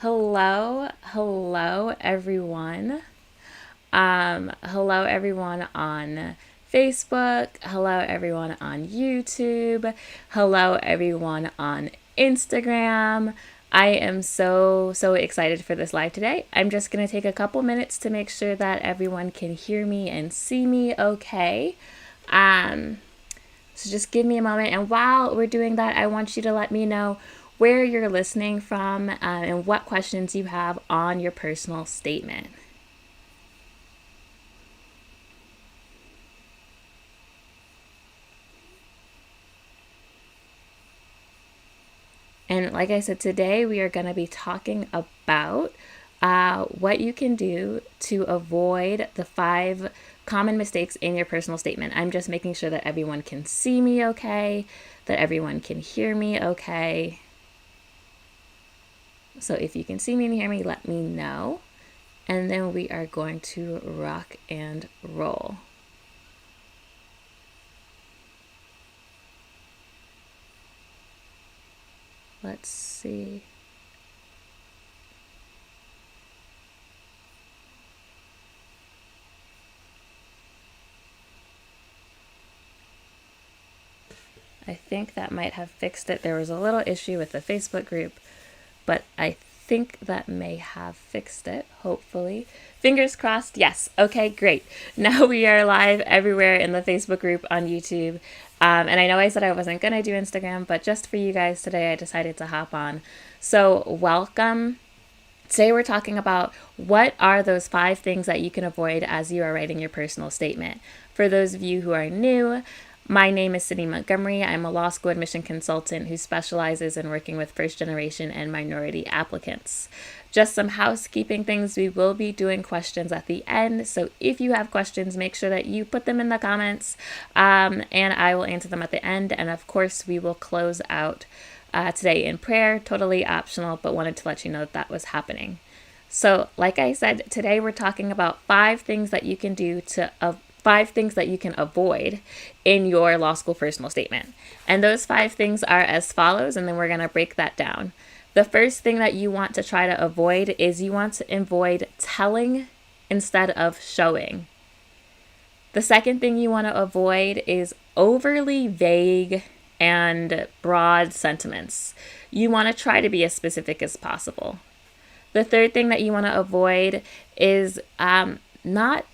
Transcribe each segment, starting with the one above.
Hello everyone. Hello everyone on Facebook. Hello everyone on YouTube. Hello everyone on Instagram. I am so excited for this live today. I'm just going to take a couple minutes to make sure that everyone can hear me and see me okay. So just give me a moment. And while we're doing that, I want you to let me know where you're listening from and what questions you have on your personal statement. And like I said, today we are going to be talking about what you can do to avoid the 5 common mistakes in your personal statement. I'm just making sure that everyone can see me okay, that everyone can hear me okay. So if you can see me and hear me, let me know. And then we are going to rock and roll. Let's see. I think that might have fixed it. There was a little issue with the Facebook group, but I think that may have fixed it, hopefully. Fingers crossed. Yes. Okay, great. Now we are live everywhere in the Facebook group, on YouTube. And I know I said I wasn't going to do Instagram, but just for you guys today, I decided to hop on. So welcome. Today we're talking about what are those 5 things that you can avoid as you are writing your personal statement. For those of you who are new, my name is Sydney Montgomery. I'm a law school admission consultant who specializes in working with first-generation and minority applicants. Just some housekeeping things. We will be doing questions at the end. So if you have questions, make sure that you put them in the comments and I will answer them at the end. And of course, we will close out today in prayer. Totally optional, but wanted to let you know that was happening. So like I said, today we're talking about 5 things that you can do to 5 things that you can avoid in your law school personal statement. And those 5 things are as follows, and then we're going to break that down. The first thing that you want to try to avoid is you want to avoid telling instead of showing. The second thing you want to avoid is overly vague and broad sentiments. You want to try to be as specific as possible. The third thing that you want to avoid is not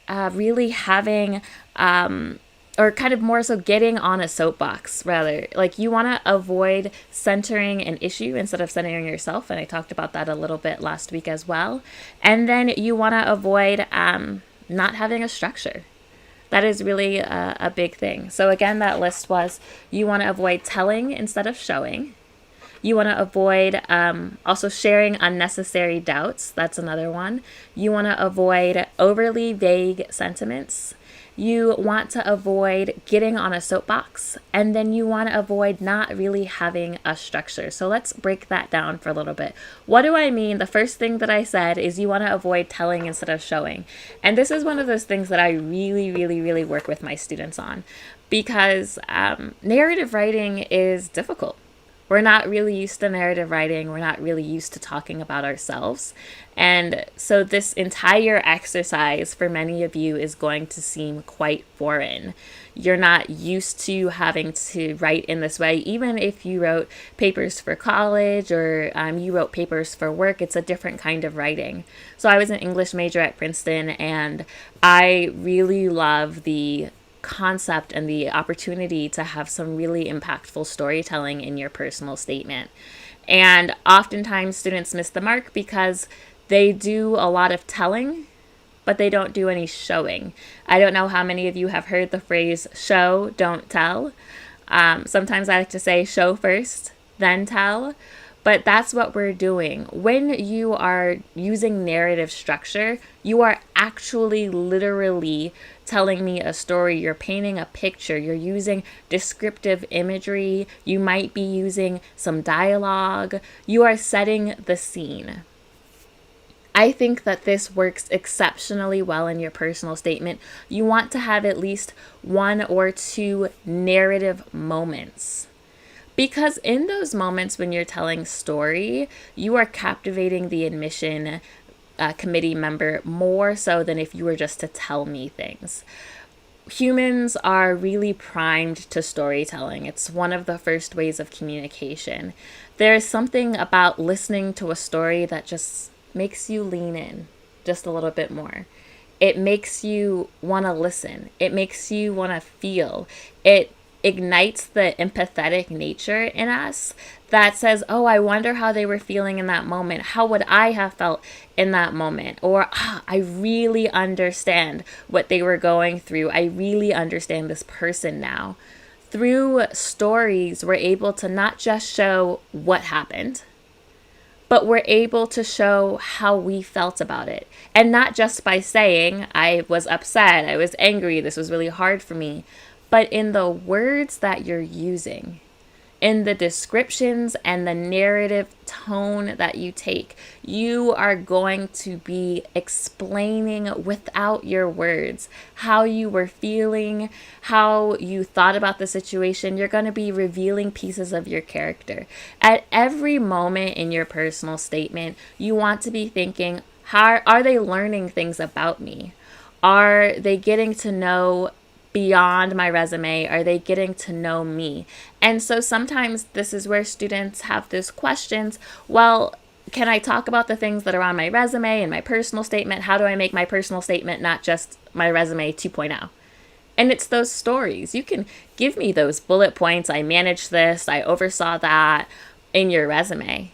really having or kind of more so getting on a soapbox, rather. Like, you want to avoid centering an issue instead of centering yourself, and I talked about that a little bit last week as well. And then you want to avoid not having a structure. That is really a big thing. So again, that list was, you want to avoid telling instead of showing. You want to avoid also sharing unnecessary doubts. That's another one. You want to avoid overly vague sentiments. You want to avoid getting on a soapbox. And then you want to avoid not really having a structure. So let's break that down for a little bit. What do I mean? The first thing that I said is you want to avoid telling instead of showing. And this is one of those things that I really work with my students on, because narrative writing is difficult. We're not really used to narrative writing. We're not really used to talking about ourselves. And so this entire exercise for many of you is going to seem quite foreign. You're not used to having to write in this way. Even if you wrote papers for college or you wrote papers for work, it's a different kind of writing. So I was an English major at Princeton, and I really love the concept and the opportunity to have some really impactful storytelling in your personal statement. And oftentimes students miss the mark because they do a lot of telling, but they don't do any showing. I don't know how many of you have heard the phrase show, don't tell. Sometimes I like to say show first, then tell. But that's what we're doing. When you are using narrative structure, you are actually literally telling me a story. You're painting a picture. You're using descriptive imagery. You might be using some dialogue. You are setting the scene. I think that this works exceptionally well in your personal statement. You want to have at least 1 or 2 narrative moments. Because in those moments when you're telling story, you are captivating the admission committee member more so than if you were just to tell me things. Humans are really primed to storytelling. It's one of the first ways of communication. There's something about listening to a story that just makes you lean in just a little bit more. It makes you want to listen. It makes you want to feel. It ignites the empathetic nature in us that says, oh, I wonder how they were feeling in that moment. How would I have felt in that moment? Or, I really understand what they were going through. I really understand this person now. Through stories, we're able to not just show what happened, but we're able to show how we felt about it. And not just by saying, I was upset, I was angry, this was really hard for me, but in the words that you're using, in the descriptions and the narrative tone that you take, you are going to be explaining without your words how you were feeling, how you thought about the situation. You're going to be revealing pieces of your character. At every moment in your personal statement, you want to be thinking, how are they learning things about me? Are they getting to know beyond my resume? Are they getting to know me? And so sometimes this is where students have these questions. Well, can I talk about the things that are on my resume and my personal statement? How do I make my personal statement not just my resume 2.0? And it's those stories. You can give me those bullet points. I managed this. I oversaw that in your resume.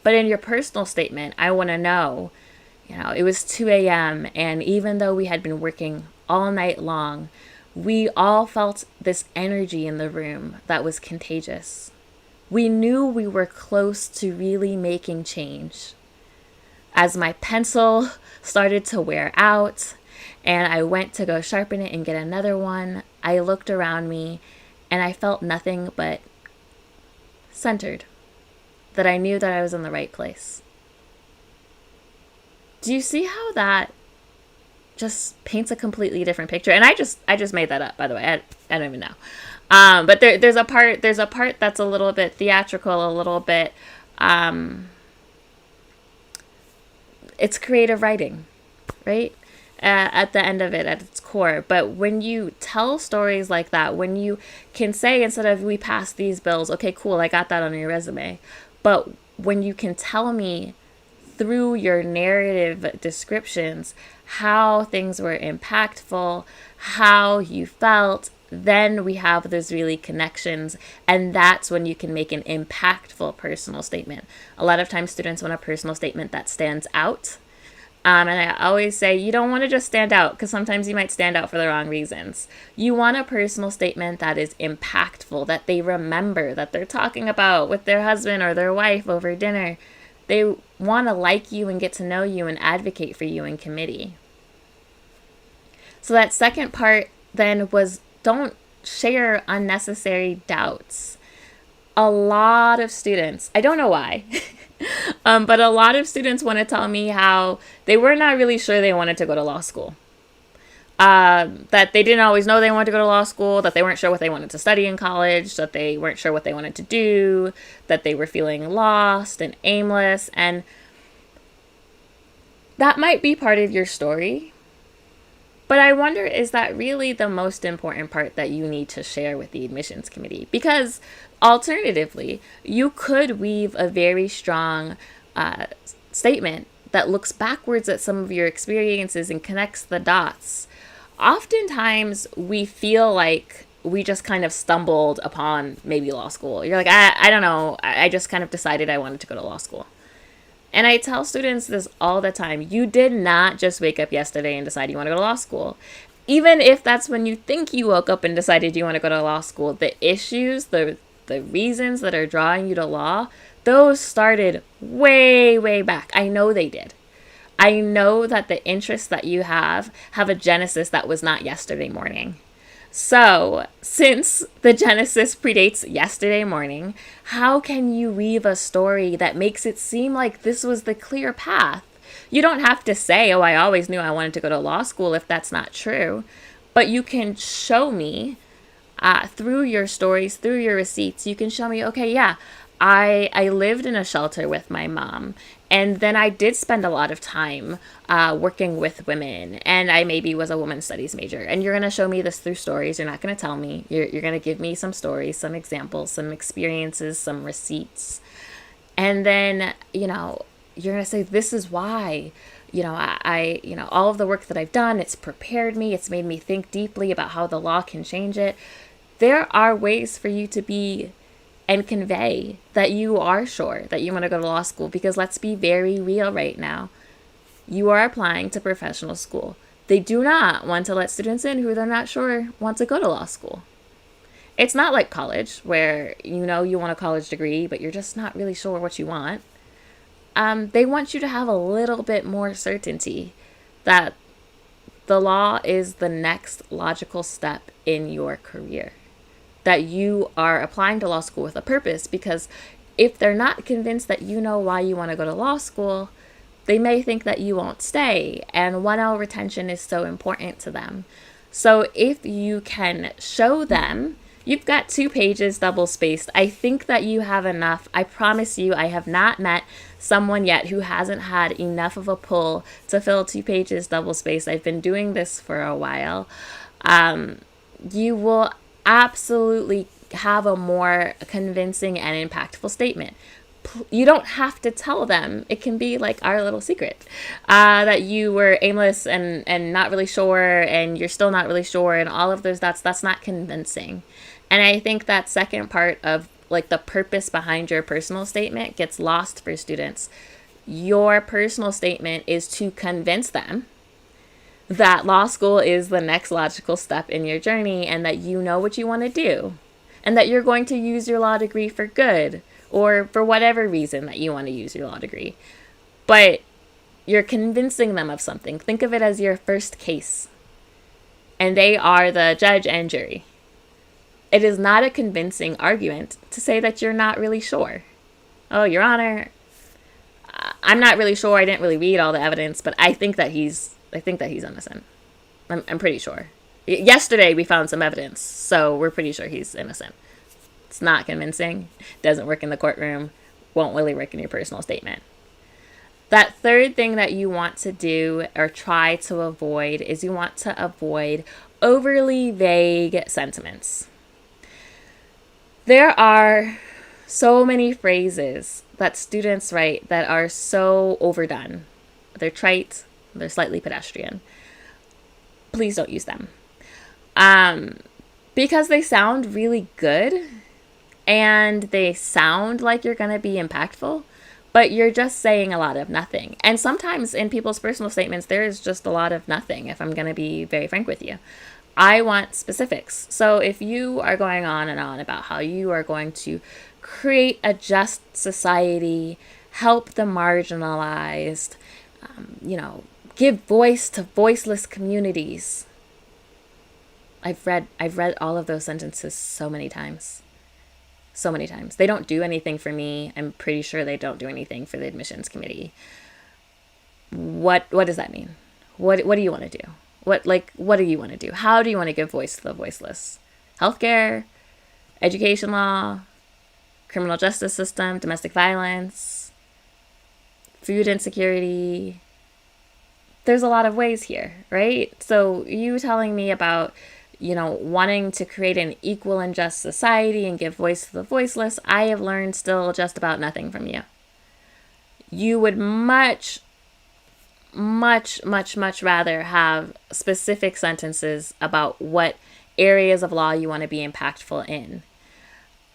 But in your personal statement, I want to know, it was 2 a.m. and even though we had been working all night long, we all felt this energy in the room that was contagious. We knew we were close to really making change. As my pencil started to wear out and I went to go sharpen it and get another one, I looked around me and I felt nothing but centered, that I knew that I was in the right place. Do you see how that just paints a completely different picture? And I just made that up, by the way. I don't even know. But there's a part that's a little bit theatrical, a little bit it's creative writing, right? At the end of it, at its core. But when you tell stories like that, when you can say, instead of we passed these bills, okay, cool, I got that on your resume. But when you can tell me through your narrative descriptions how things were impactful, how you felt, then we have those really connections. And that's when you can make an impactful personal statement. A lot of times students want a personal statement that stands out. And I always say, you don't want to just stand out, because sometimes you might stand out for the wrong reasons. You want a personal statement that is impactful, that they remember, that they're talking about with their husband or their wife over dinner. They want to like you and get to know you and advocate for you in committee. So that second part then was, don't share unnecessary doubts. A lot of students, I don't know why, but a lot of students want to tell me how they were not really sure they wanted to go to law school. That they didn't always know they wanted to go to law school, that they weren't sure what they wanted to study in college, that they weren't sure what they wanted to do, that they were feeling lost and aimless. And that might be part of your story. But I wonder, is that really the most important part that you need to share with the admissions committee? Because alternatively, you could weave a very strong statement that looks backwards at some of your experiences and connects the dots. Oftentimes, we feel like we just kind of stumbled upon maybe law school. You're like, I don't know. I just kind of decided I wanted to go to law school. And I tell students this all the time. You did not just wake up yesterday and decide you want to go to law school. Even if that's when you think you woke up and decided you want to go to law school, the issues, the reasons that are drawing you to law, those started way, way back. I know they did. I know that the interests that you have a genesis that was not yesterday morning. So, since the genesis predates yesterday morning, how can you weave a story that makes it seem like this was the clear path? You don't have to say, oh, I always knew I wanted to go to law school if that's not true. But you can show me through your stories, through your receipts, you can show me, okay, yeah, I lived in a shelter with my mom. And then I did spend a lot of time working with women. And I maybe was a women's studies major. And you're going to show me this through stories. You're not going to tell me. You're going to give me some stories, some examples, some experiences, some receipts. And then, you're going to say, this is why. All of the work that I've done, it's prepared me. It's made me think deeply about how the law can change it. There are ways for you to be and convey that you are sure that you want to go to law school, because let's be very real right now. You are applying to professional school. They do not want to let students in who they're not sure want to go to law school. It's not like college where you want a college degree, but you're just not really sure what you want. They want you to have a little bit more certainty that the law is the next logical step in your career, that you are applying to law school with a purpose, because if they're not convinced that you know why you want to go to law school, they may think that you won't stay. And 1L retention is so important to them. So if you can show them, you've got 2 pages double spaced, I think that you have enough. I promise you, I have not met someone yet who hasn't had enough of a pull to fill 2 pages double spaced. I've been doing this for a while. You will absolutely have a more convincing and impactful statement. You don't have to tell them. It can be like our little secret that you were aimless and not really sure, and you're still not really sure, and all of those. That's not convincing. And I think that second part of like the purpose behind your personal statement gets lost for students. Your personal statement is to convince them that law school is the next logical step in your journey, and that you know what you want to do, and that you're going to use your law degree for good, or for whatever reason that you want to use your law degree. But you're convincing them of something. Think of it as your first case, and they are the judge and jury. It is not a convincing argument to say that you're not really sure. Oh, Your Honor, I'm not really sure. I didn't really read all the evidence, but I think that he's innocent. I'm pretty sure. Yesterday we found some evidence, so we're pretty sure he's innocent. It's not convincing. Doesn't work in the courtroom. Won't really work in your personal statement. That third thing that you want to do or try to avoid is you want to avoid overly vague sentiments. There are so many phrases that students write that are so overdone. They're trite. They're slightly pedestrian. Please don't use them. Because they sound really good and they sound like you're going to be impactful, but you're just saying a lot of nothing. And sometimes in people's personal statements, there is just a lot of nothing, if I'm going to be very frank with you. I want specifics. So if you are going on and on about how you are going to create a just society, help the marginalized, give voice to voiceless communities. I've read all of those sentences so many times. So many times. They don't do anything for me. I'm pretty sure they don't do anything for the admissions committee. What does that mean? What do you want to do? What do you want to do? How do you want to give voice to the voiceless? Healthcare, education law, criminal justice system, domestic violence, food insecurity. There's a lot of ways here, right? So you telling me about, wanting to create an equal and just society and give voice to the voiceless, I have learned still just about nothing from you. You would much, much, much, much rather have specific sentences about what areas of law you want to be impactful in.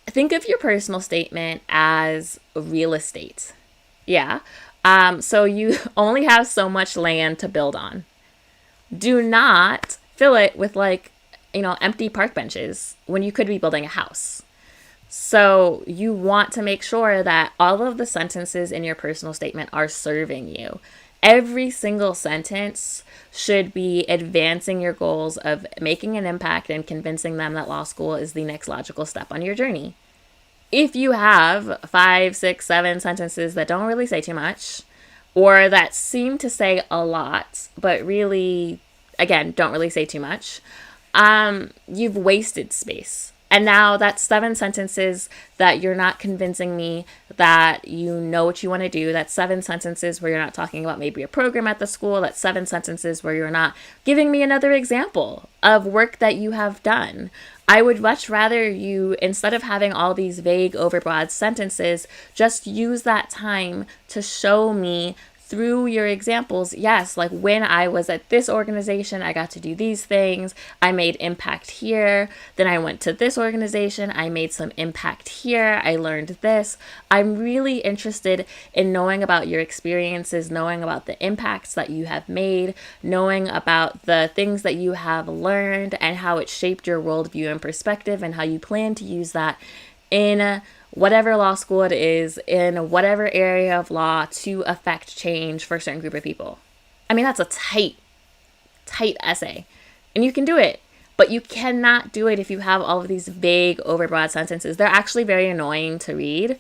Think of your personal statement as real estate. Yeah. So you only have so much land to build on. Do not fill it with empty park benches when you could be building a house. So you want to make sure that all of the sentences in your personal statement are serving you. Every single sentence should be advancing your goals of making an impact and convincing them that law school is the next logical step on your journey. If you have 5, 6, 7 sentences that don't really say too much, or that seem to say a lot, but really, again, don't really say too much, you've wasted space. And now that's 7 sentences that you're not convincing me that you know what you want to do. That's 7 sentences where you're not talking about maybe a program at the school. That's 7 sentences where you're not giving me another example of work that you have done. I would much rather you, instead of having all these vague, overbroad sentences, just use that time to show me through your examples, yes, like when I was at this organization, I got to do these things. I made impact here. Then I went to this organization. I made some impact here. I learned this. I'm really interested in knowing about your experiences, knowing about the impacts that you have made, knowing about the things that you have learned and how it shaped your worldview and perspective and how you plan to use that in whatever law school it is, in whatever area of law to affect change for a certain group of people. I mean, that's a tight essay. And you can do it. But you cannot do it if you have all of these vague, overbroad sentences. They're actually very annoying to read.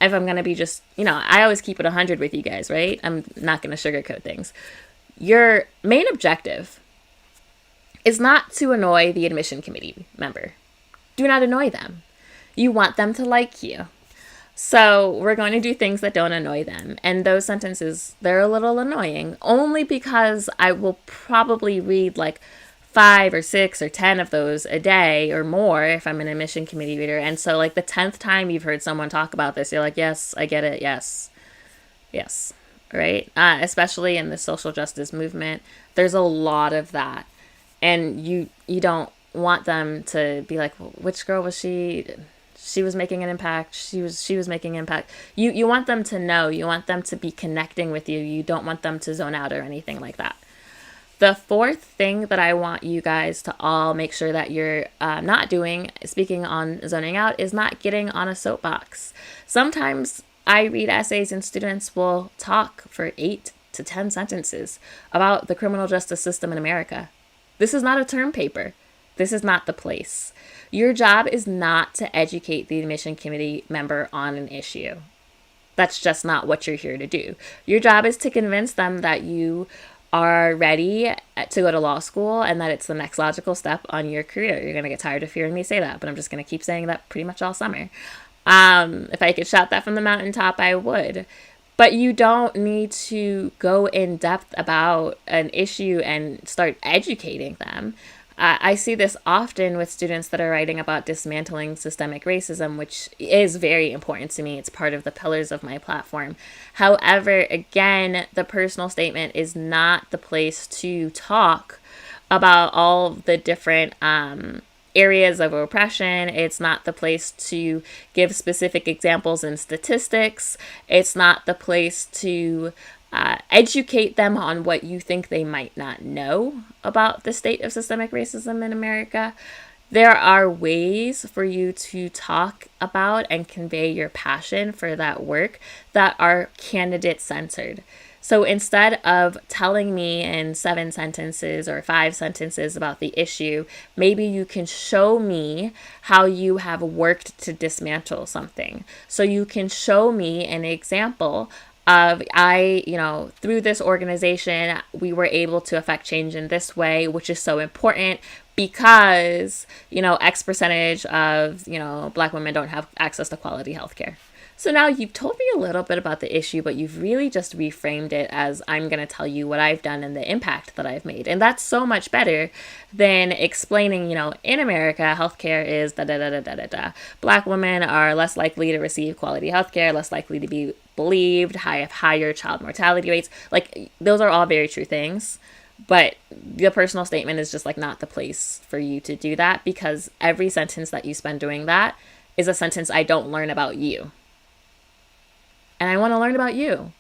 If I'm going to be just, I always keep it 100 with you guys, right? I'm not going to sugarcoat things. Your main objective is not to annoy the admission committee member. Do not annoy them. You want them to like you. So we're going to do things that don't annoy them. And those sentences, they're a little annoying, only because I will probably read like 5 or 6 or 10 of those a day or more if I'm an admission committee reader. And so like the 10th time you've heard someone talk about this, you're like, yes, I get it. Yes. Right? Especially in the social justice movement, there's a lot of that. And you don't want them to be like, well, which girl was she? She was making an impact. She was making impact. You want them to know. You want them to be connecting with you. You don't want them to zone out or anything like that. The fourth thing that I want you guys to all make sure that you're not doing, speaking on zoning out, is not getting on a soapbox. Sometimes I read essays and students will talk for 8 to 10 sentences about the criminal justice system in America. This is not a term paper. This is not the place. Your job is not to educate the admission committee member on an issue. That's just not what you're here to do. Your job is to convince them that you are ready to go to law school and that it's the next logical step on your career. You're going to get tired of hearing me say that, but I'm just going to keep saying that pretty much all summer. If I could shout that from the mountaintop, I would. But you don't need to go in depth about an issue and start educating them. I see this often with students that are writing about dismantling systemic racism, which is very important to me. It's part of the pillars of my platform. However, again, the personal statement is not the place to talk about all the different areas of oppression. It's not the place to give specific examples and statistics. It's not the place to educate them on what you think they might not know about the state of systemic racism in America. There are ways for you to talk about and convey your passion for that work that are candidate-centered. So instead of telling me in 7 sentences or 5 sentences about the issue, maybe you can show me how you have worked to dismantle something. So you can show me an example of through this organization, we were able to affect change in this way, which is so important because, X percentage of, Black women don't have access to quality healthcare. So now you've told me a little bit about the issue, but you've really just reframed it as I'm going to tell you what I've done and the impact that I've made. And that's so much better than explaining, in America, healthcare is da-da-da-da-da-da-da. Black women are less likely to receive quality healthcare, less likely to be believed, have higher child mortality rates. Like, those are all very true things. But the personal statement is just not the place for you to do that, because every sentence that you spend doing that is a sentence I don't learn about you. And I want to learn about you.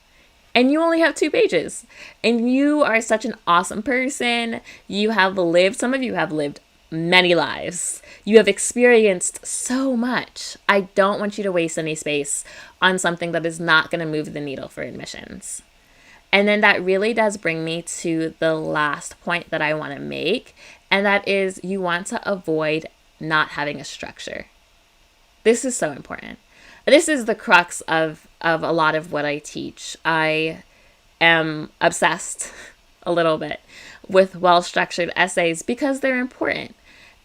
And you only have 2 pages. And you are such an awesome person. Some of you have lived many lives. You have experienced so much. I don't want you to waste any space on something that is not going to move the needle for admissions. And then that really does bring me to the last point that I want to make. And that is, you want to avoid not having a structure. This is so important. This is the crux of a lot of what I teach. I am obsessed a little bit with well-structured essays because they're important.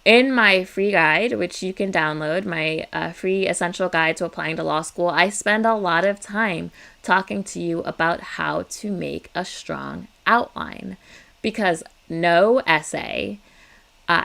In my free guide, which you can download, my free essential guide to applying to law school, I spend a lot of time talking to you about how to make a strong outline, because no essay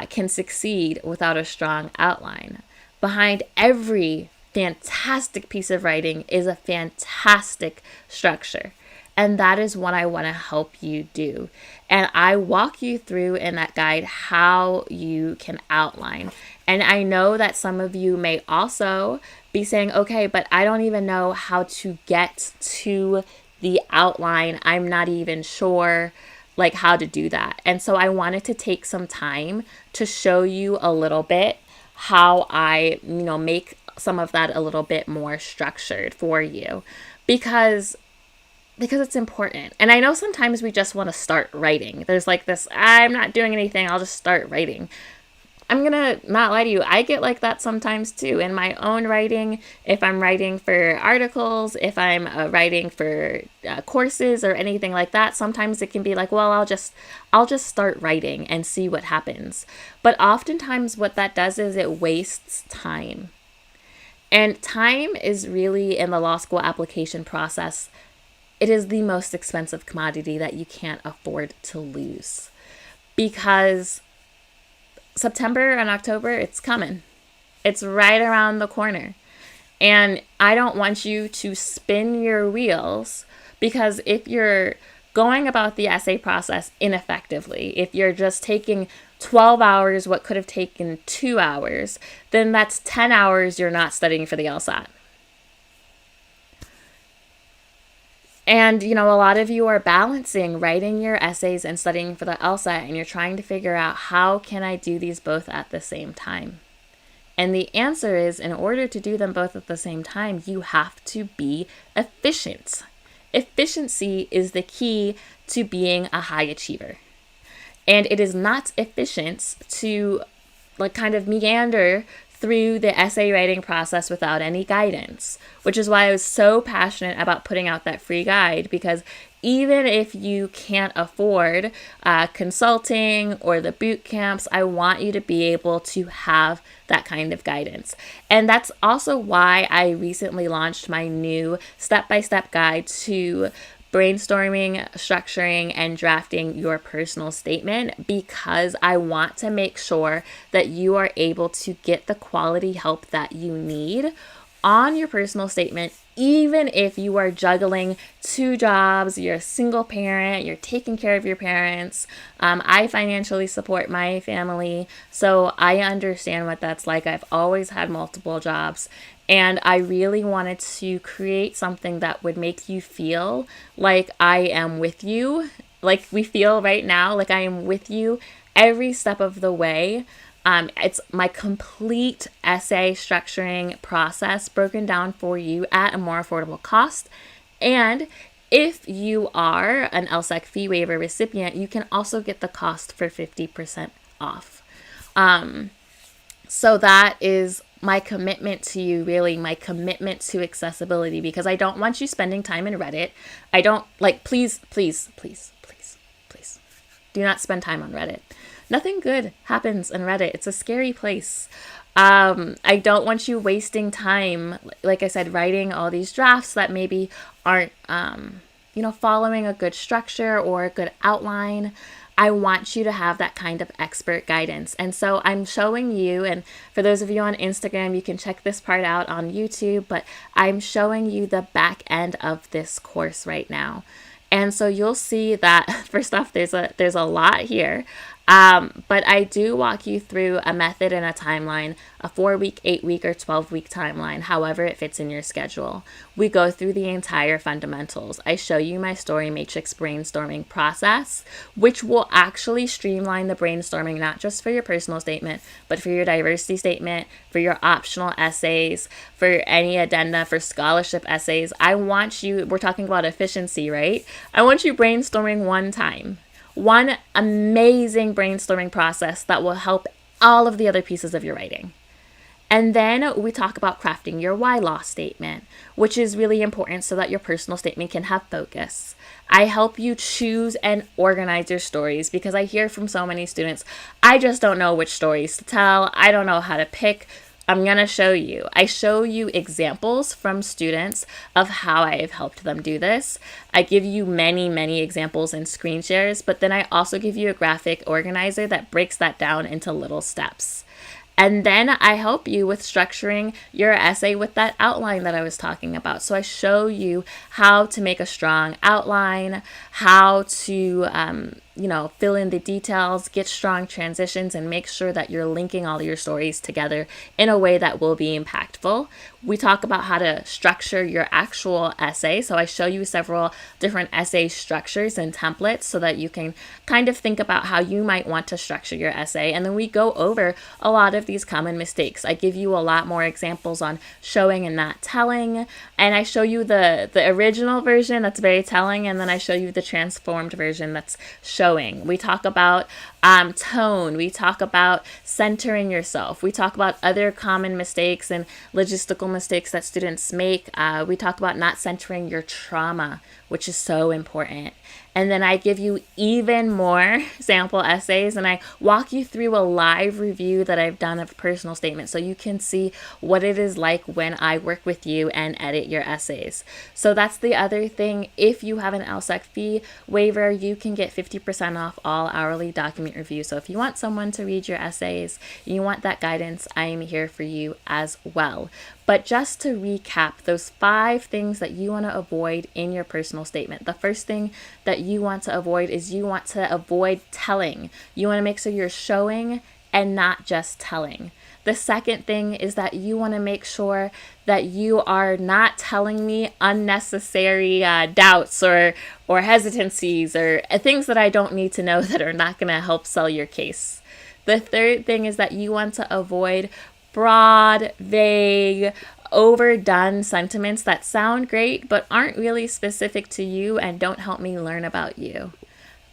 can succeed without a strong outline. Behind every fantastic piece of writing is a fantastic structure. And that is what I want to help you do. And I walk you through in that guide how you can outline. And I know that some of you may also be saying, okay, but I don't even know how to get to the outline. I'm not even sure like how to do that. And so I wanted to take some time to show you a little bit how I, make some of that a little bit more structured for you, because it's important. And I know sometimes we just want to start writing. There's like this, I'm not doing anything, I'll just start writing. I'm going to not lie to you, I get like that sometimes too. In my own writing, if I'm writing for articles, if I'm writing for courses or anything like that, sometimes it can be like, well, I'll just start writing and see what happens. But oftentimes what that does is it wastes time. And time is really, in the law school application process, it is the most expensive commodity that you can't afford to lose, because September and October, it's coming. It's right around the corner. And I don't want you to spin your wheels, because if you're going about the essay process ineffectively, if you're just taking 12 hours what could have taken 2 hours, then that's 10 hours you're not studying for the LSAT. And, a lot of you are balancing writing your essays and studying for the LSAT, and you're trying to figure out, how can I do these both at the same time? And the answer is, in order to do them both at the same time, you have to be efficient. Efficiency is the key to being a high achiever. And it is not efficient to kind of meander through the essay writing process without any guidance, which is why I was so passionate about putting out that free guide, because even if you can't afford consulting or the boot camps, I want you to be able to have that kind of guidance. And that's also why I recently launched my new step-by-step guide to brainstorming, structuring, and drafting your personal statement, because I want to make sure that you are able to get the quality help that you need on your personal statement, even if you are juggling 2 jobs, you're a single parent, you're taking care of your parents. I financially support my family, so I understand what that's like. I've always had multiple jobs. And I really wanted to create something that would make you feel like I am with you, like we feel right now, like I am with you every step of the way. It's my complete essay structuring process broken down for you at a more affordable cost. And if you are an LSEC fee waiver recipient, you can also get the cost for 50% off. So that is my commitment to you, really my commitment to accessibility, because I don't want you spending time in Reddit. I don't please do not spend time on Reddit. Nothing good happens in Reddit. It's a scary place. I don't want you wasting time, like I said, writing all these drafts that maybe aren't, following a good structure or a good outline. I want you to have that kind of expert guidance. And so I'm showing you, and for those of you on Instagram, you can check this part out on YouTube, but I'm showing you the back end of this course right now. And so you'll see that, first off, there's a lot here. But I do walk you through a method and a timeline, a 4-week, 8-week, or 12-week timeline, however it fits in your schedule. We go through the entire fundamentals. I show you my story matrix brainstorming process, which will actually streamline the brainstorming, not just for your personal statement, but for your diversity statement, for your optional essays, for any addenda, for scholarship essays. We're talking about efficiency, right? I want you brainstorming one time. One amazing brainstorming process that will help all of the other pieces of your writing. And then we talk about crafting your why loss statement, which is really important so that your personal statement can have focus. I help you choose and organize your stories because I hear from so many students, I just don't know which stories to tell. I don't know how to pick. I'm going to show you. I show you examples from students of how I have helped them do this. I give you many, many examples and screen shares, but then I also give you a graphic organizer that breaks that down into little steps. And then I help you with structuring your essay with that outline that I was talking about. So I show you how to make a strong outline, how to, fill in the details, get strong transitions, and make sure that you're linking all your stories together in a way that will be impactful. We talk about how to structure your actual essay. So I show you several different essay structures and templates so that you can kind of think about how you might want to structure your essay. And then we go over a lot of these common mistakes. I give you a lot more examples on showing and not telling. And I show you the original version that's very telling. And then I show you the transformed version that's showing. We talk about tone. We talk about centering yourself. We talk about other common mistakes and logistical mistakes that students make. We talk about not centering your trauma, which is so important. And then I give you even more sample essays and I walk you through a live review that I've done of personal statements so you can see what it is like when I work with you and edit your essays. So that's the other thing. If you have an LSEC fee waiver, you can get 50% off all hourly document review. So if you want someone to read your essays, you want that guidance, I am here for you as well. But just to recap, those 5 things that you want to avoid in your personal statement. The first thing that you want to avoid is you want to avoid telling. You want to make sure you're showing and not just telling. The second thing is that you want to make sure that you are not telling me unnecessary doubts or hesitancies or things that I don't need to know that are not going to help sell your case. The third thing is that you want to avoid broad, vague, overdone sentiments that sound great but aren't really specific to you and don't help me learn about you.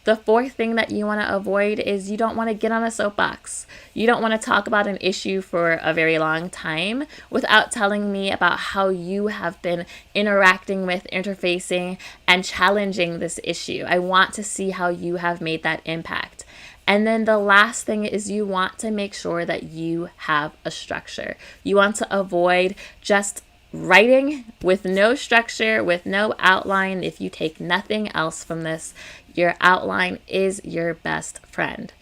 The fourth thing that you want to avoid is you don't want to get on a soapbox. You don't want to talk about an issue for a very long time without telling me about how you have been interacting with, interfacing, and challenging this issue. I want to see how you have made that impact. And then the last thing is you want to make sure that you have a structure. You want to avoid just writing with no structure, with no outline. If you take nothing else from this, your outline is your best friend.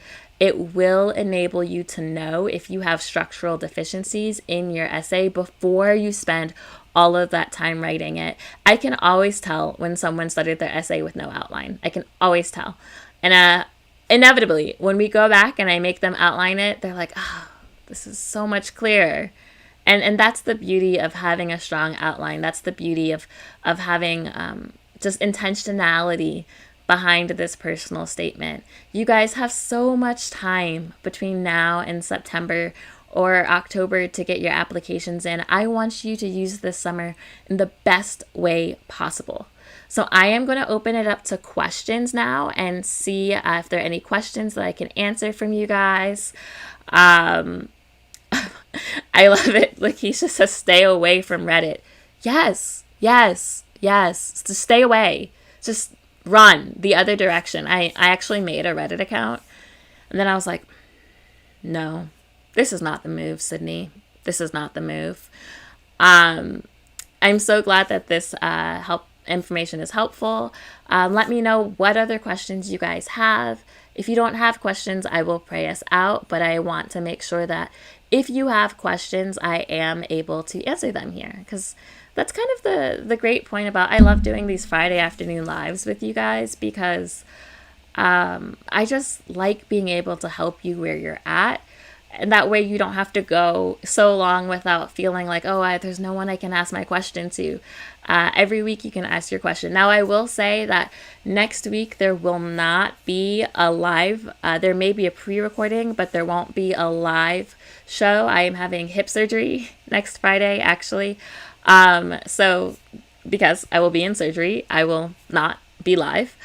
It will enable you to know if you have structural deficiencies in your essay before you spend all of that time writing it. I can always tell when someone started their essay with no outline. I can always tell. And inevitably, when we go back and I make them outline it, they're like, oh, this is so much clearer. And that's the beauty of having a strong outline. That's the beauty of having just intentionality behind this personal statement. You guys have so much time between now and September or October to get your applications in. I want you to use this summer in the best way possible. So I am going to open it up to questions now and see if there are any questions that I can answer from you guys. I love it. Lakeisha says, stay away from Reddit. Yes. Just stay away. Just run the other direction. I actually made a Reddit account. And then I was like, no, this is not the move, Sydney. This is not the move. I'm so glad that this information is helpful. Let me know what other questions you guys have. If you don't have questions, I will pray us out, but I want to make sure that if you have questions, I am able to answer them here, because that's kind of the great point about, I love doing these Friday afternoon lives with you guys, because I just like being able to help you where you're at. And that way you don't have to go so long without feeling like, there's no one I can ask my question to. Every week you can ask your question. Now, I will say that next week there will not be a live. There may be a pre-recording, but there won't be a live show. I am having hip surgery next Friday, actually. So because I will be in surgery, I will not be live.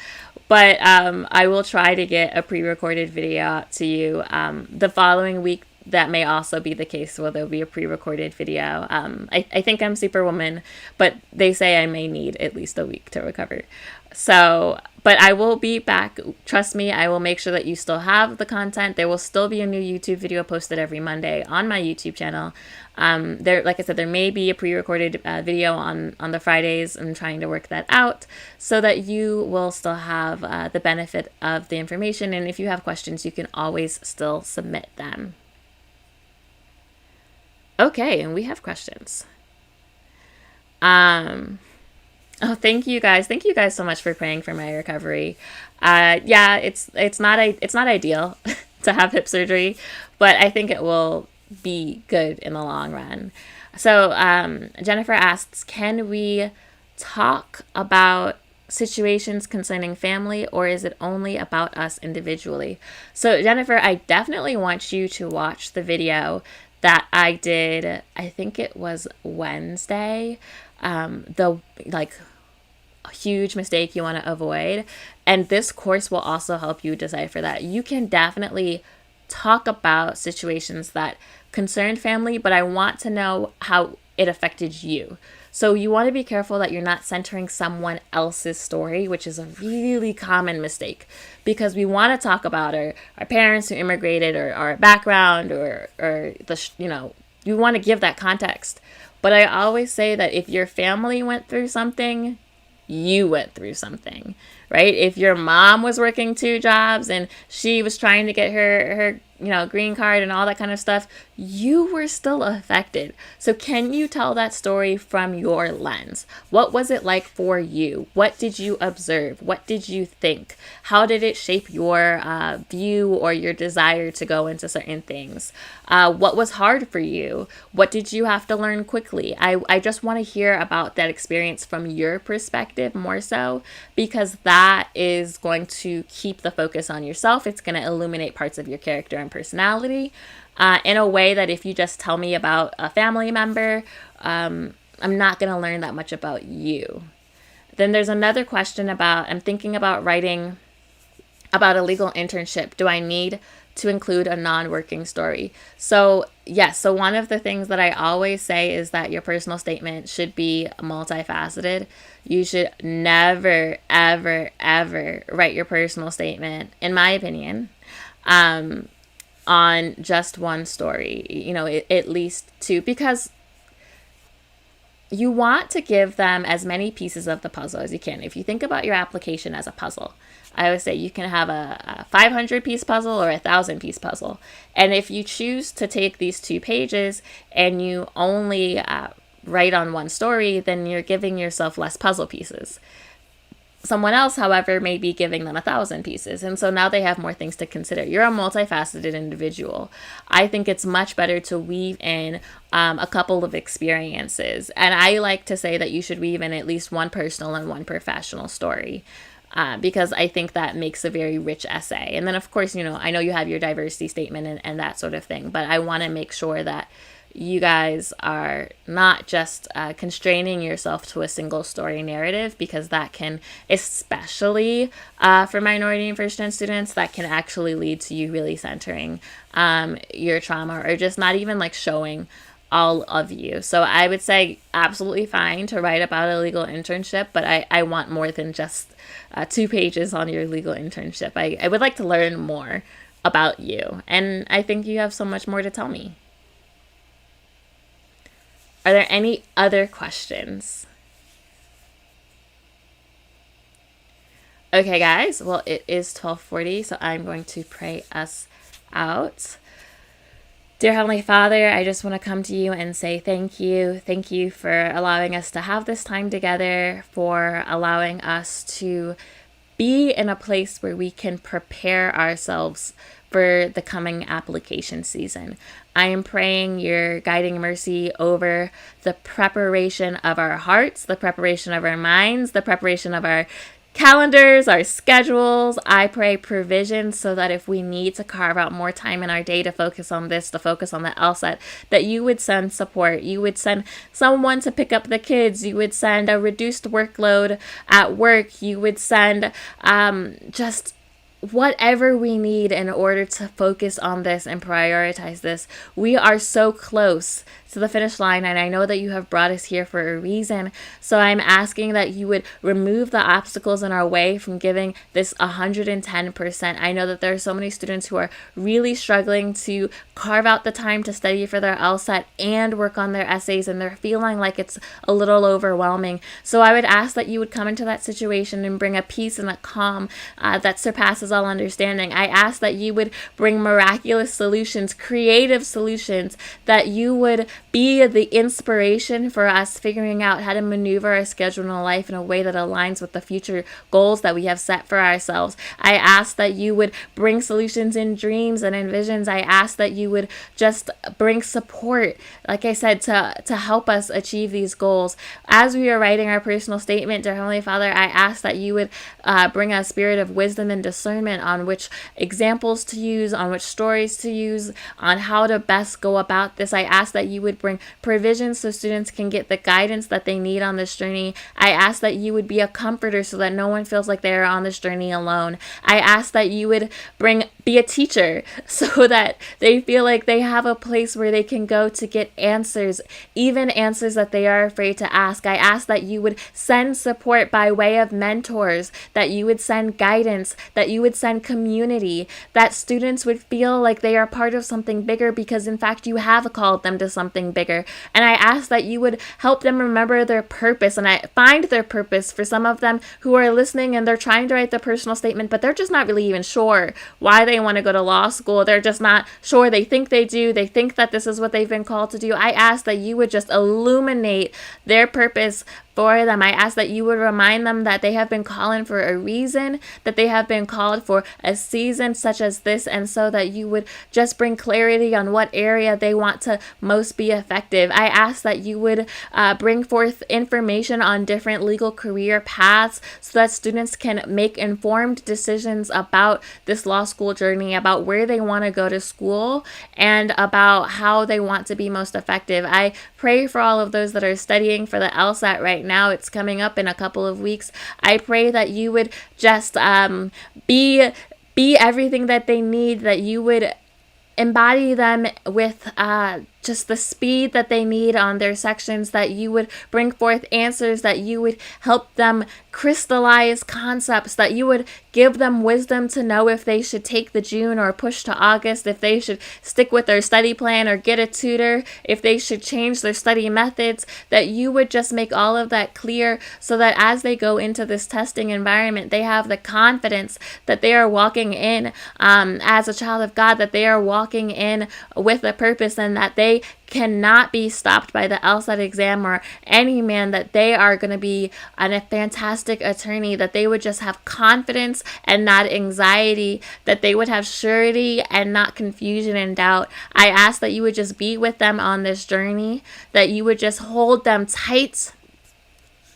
But I will try to get a pre-recorded video out to you the following week. that may also be the case where there'll be a pre-recorded video. I think I'm Superwoman, but they say I may need at least a week to recover. So, but I will be back. Trust me, I will make sure that you still have the content. There will still be a new YouTube video posted every Monday on my YouTube channel. Like I said, there may be a pre-recorded video on the Fridays. I'm trying to work that out so that you will still have the benefit of the information. And if you have questions, you can always still submit them. Okay, and we have questions. Oh, thank you guys. Thank you guys so much for praying for my recovery. Yeah, it's not ideal to have hip surgery, but I think it will be good in the long run. So Jennifer asks, can we talk about situations concerning family, or is it only about us individually? So Jennifer, I definitely want you to watch the video that I did. I think it was Wednesday. The huge mistake you want to avoid. And this course will also help you decipher that. You can definitely talk about situations that concern family, but I want to know how it affected you. So you want to be careful that you're not centering someone else's story, which is a really common mistake, because we want to talk about our parents who immigrated, or our background, or you want to give that context. But I always say that if your family went through something, you went through something, right? If your mom was working 2 jobs and she was trying to get her green card and all that kind of stuff, you were still affected. So can you tell that story from your lens? What was it like for you? What did you observe? What did you think? How did it shape your view or your desire to go into certain things? What was hard for you? What did you have to learn quickly? I just want to hear about that experience from your perspective more so, because that is going to keep the focus on yourself. It's going to illuminate parts of your character and personality in a way that if you just tell me about a family member, I'm not going to learn that much about you. Then there's another question about, I'm thinking about writing about a legal internship. Do I need to include a non-working story? So yes, so one of the things that I always say is that your personal statement should be multifaceted. You should never, ever, ever write your personal statement, in my opinion, on just one story, at least 2, because you want to give them as many pieces of the puzzle as you can. If you think about your application as a puzzle, I always say you can have a 500-piece puzzle or a 1,000-piece puzzle. And if you choose to take these 2 pages and you only write on one story, then you're giving yourself less puzzle pieces. Someone else, however, may be giving them 1,000 pieces. And so now they have more things to consider. You're a multifaceted individual. I think it's much better to weave in a couple of experiences. And I like to say that you should weave in at least one personal and one professional story. Because I think that makes a very rich essay. And then, of course, I know you have your diversity statement and that sort of thing. But I want to make sure that you guys are not just constraining yourself to a single story narrative, because that can, especially for minority and first-gen students, that can actually lead to you really centering your trauma, or just not even showing all of you. So I would say absolutely fine to write about a legal internship, but I want more than just 2 pages on your legal internship. I would like to learn more about you, and I think you have so much more to tell me. Are there any other questions? Okay, guys. Well, it is 12:40, so I'm going to pray us out. Dear Heavenly Father, I just want to come to you and say thank you. Thank you for allowing us to have this time together, for allowing us to be in a place where we can prepare ourselves for the coming application season. I am praying your guiding mercy over the preparation of our hearts, the preparation of our minds, the preparation of our calendars, our schedules. I pray provision so that if we need to carve out more time in our day to focus on this, to focus on the LSAT, that you would send support. You would send someone to pick up the kids. You would send a reduced workload at work. You would send just whatever we need in order to focus on this and prioritize this. We are so close to the finish line, and I know that you have brought us here for a reason. So I'm asking that you would remove the obstacles in our way from giving this 110%. I know that there are so many students who are really struggling to carve out the time to study for their LSAT and work on their essays, and they're feeling like it's a little overwhelming. So I would ask that you would come into that situation and bring a peace and a calm that surpasses all understanding. I ask that you would bring miraculous solutions, creative solutions, that you would be the inspiration for us figuring out how to maneuver our schedule in life in a way that aligns with the future goals that we have set for ourselves. I ask that you would bring solutions in dreams and in visions. I ask that you would just bring support, like I said, to help us achieve these goals. As we are writing our personal statement, dear Heavenly Father, I ask that you would bring a spirit of wisdom and discernment on which examples to use, on which stories to use, on how to best go about this. I ask that you would bring provisions so students can get the guidance that they need on this journey. I ask that you would be a comforter so that no one feels like they're on this journey alone. I ask that you would be a teacher so that they feel like they have a place where they can go to get answers, even answers that they are afraid to ask. I ask that you would send support by way of mentors, that you would send guidance, that you would send community, that students would feel like they are part of something bigger because in fact you have called them to something bigger. And I ask that you would help them remember their purpose, and I find their purpose for some of them who are listening and they're trying to write their personal statement, but they're just not really even sure why they want to go to law school. They're just not sure. They think they do. They think that this is what they've been called to do. I ask that you would just illuminate their purpose for them. I ask that you would remind them that they have been calling for a reason, that they have been called for a season such as this, and so that you would just bring clarity on what area they want to most be effective. I ask that you would bring forth information on different legal career paths so that students can make informed decisions about this law school journey, about where they want to go to school, and about how they want to be most effective. I pray for all of those that are studying for the LSAT right now. It's coming up in a couple of weeks. I pray that you would just be everything that they need, that you would embody them with just the speed that they need on their sections, that you would bring forth answers, that you would help them crystallize concepts, that you would give them wisdom to know if they should take the June or push to August, if they should stick with their study plan or get a tutor, if they should change their study methods, that you would just make all of that clear so that as they go into this testing environment, they have the confidence that they are walking in as a child of God, that they are walking in with a purpose, and that they cannot be stopped by the LSAT exam or any man, that they are going to be a fantastic attorney, that they would just have confidence and not anxiety, that they would have surety and not confusion and doubt. I ask that you would just be with them on this journey, that you would just hold them tight,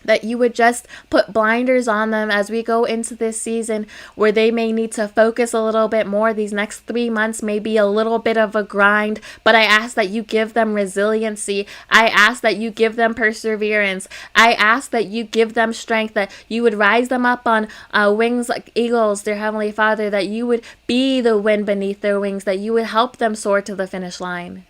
that you would just put blinders on them as we go into this season where they may need to focus a little bit more. These next 3 months may be a little bit of a grind, but I ask that you give them resiliency. I ask that you give them perseverance. I ask that you give them strength, that you would rise them up on wings like eagles, dear Heavenly Father, that you would be the wind beneath their wings, that you would help them soar to the finish line.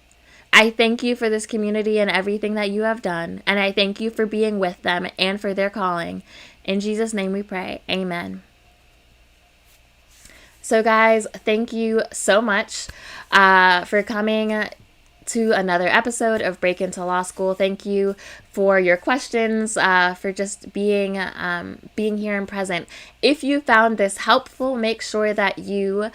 I thank you for this community and everything that you have done, and I thank you for being with them and for their calling. In Jesus' name we pray. Amen. So guys, thank you so much for coming to another episode of Break Into Law School. Thank you for your questions, for just being here and present. If you found this helpful, make sure that you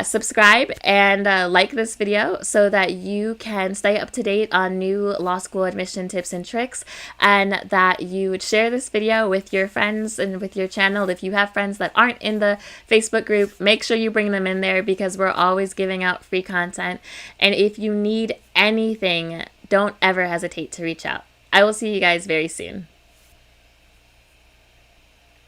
subscribe and like this video so that you can stay up to date on new law school admission tips and tricks, and that you would share this video with your friends and with your channel. If you have friends that aren't in the Facebook group, make sure you bring them in there because we're always giving out free content. And if you need anything, don't ever hesitate to reach out. I will see you guys very soon.